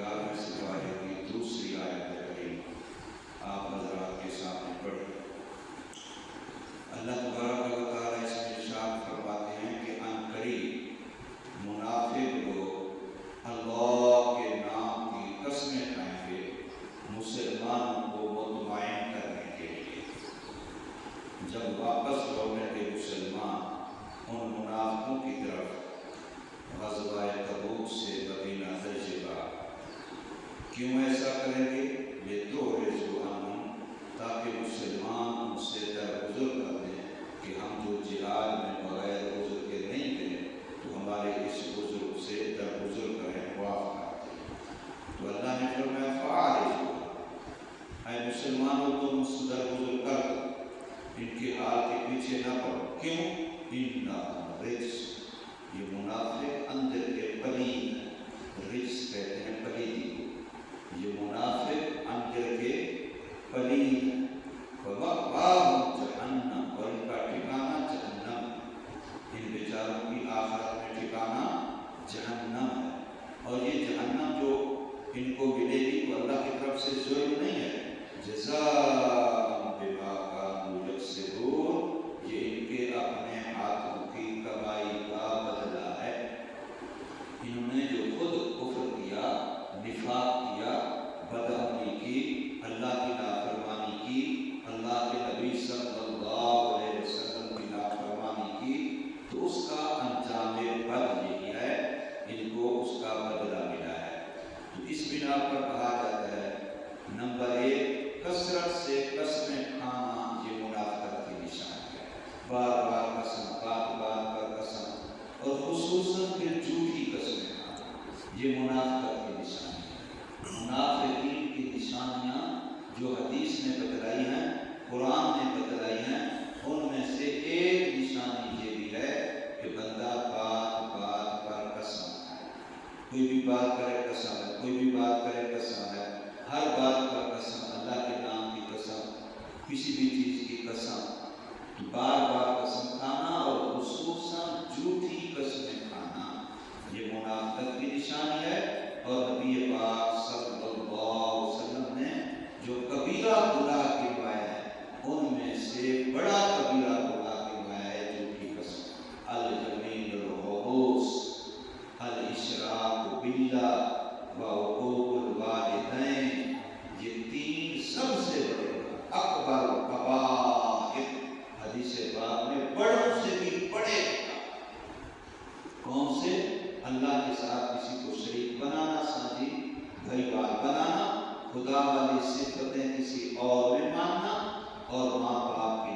11वें सिपाही की दूसरी आयत करीम आप हजरात के सामने पढ़। अल्लाह तबारक व तआला इसमें इरशाद फरमाते हैं कि अनकरीब मुनाफिक लोग अल्लाह के नाम की कसमें खाएंगे मुसलमानों को मुतमईन करने के लिए। जब वापस लौटेंगे मुसलमान उन मुनाफिकों की तरफ ग़ज़वा तबूक से मदीना तजर्बा, क्यों ऐसा करेंगे? ये तो ताकि मुसलमान उनसे दरगुजर कर दें कि हम जो जिहाद में बगैर उज़्र के नहीं गए तो हमारे इस उज़्र से दरगुजर करें, माफ़ कर दें। तो अल्लाह ने फरमाया फ़ारिज़ू, ऐ मुसलमानों तुम मुझसे दरगुजर कर दो, इनके हाल के पीछे न पड़ो। क्यों? इन्ना रिज्स, ये मुनाफिक अंदर के पलीद हैं। रिज्स कहते हैं पलीदी को। ये मुनाफिक अंदर के पलीद हैं। जहन्नम, और इनका ठिकाना जहन्नम। इन बेचारों की आखिरत में ठिकाना जहन्नम है। और ये जहन्नम जो इनको मिलेगी वो अल्लाह की तरफ से जुल्म नहीं है, जज़ाअन बिमा कानू यक्सिबून, ये इनके अपने हाथों की कमाई का बदला है। इन्होंने जो खुद कुफ्र किया, निफाक किया, बदअमली की, अल्लाह की नाफरमानी की, अल्लाह के नबी सल्लल्लाहु अलैहि वसल्लम की नाफरमानी की, तो उसका अंजाम बद यही है, इनको उसका बदला मिला है। तो इस बिना पर कहा जाता है नंबर 1, कसरत से कसमें खाना ये मुनाफिकत की निशानी है। बार बार कसम, बात बात पर कसम, और खुसूसन फिर झूठी कसमें खाना, ये मुनाफिकत की निशानी है। मुनाफिकीन की निशानियाँ जो हदीस ने बतलाई हैं, कुरान ने बतलाई हैं, उनमें से एक निशानी ये भी है कि बंदा बात बात पर कसम खाए। कोई भी बात करे कसम है, कोई भी बात करे कसम है, हर बात पर कसम, अल्लाह के नाम की कसम, किसी भी चीज़ की कसम, बार बार कसम खाना और खुसूसन झूठी कसमें खाना, ये मुनाफिकत की निशानी है। और नबी पाक सल्लल्लाहु अलैहि वसल्लम ने जो कबीरा गुनाह गिनवाया है, उनमें से बड़ा कबीरा गुनाह गिनवाया है झूठी कसम। अल यमीनुल गमूस, अल इशराक बिल्लाह व उकूकुल वालिदैन, ये 3 सबसे बड़े अकबर कबाइर, हदीस पाक में बड़ों से भी बड़े। कौन से? अल्लाह के साथ किसी को शरीक बनाना, साझी भाईवाल बनाना, खुदा वाली सिफतें किसी और में मानना, और माँ बाप की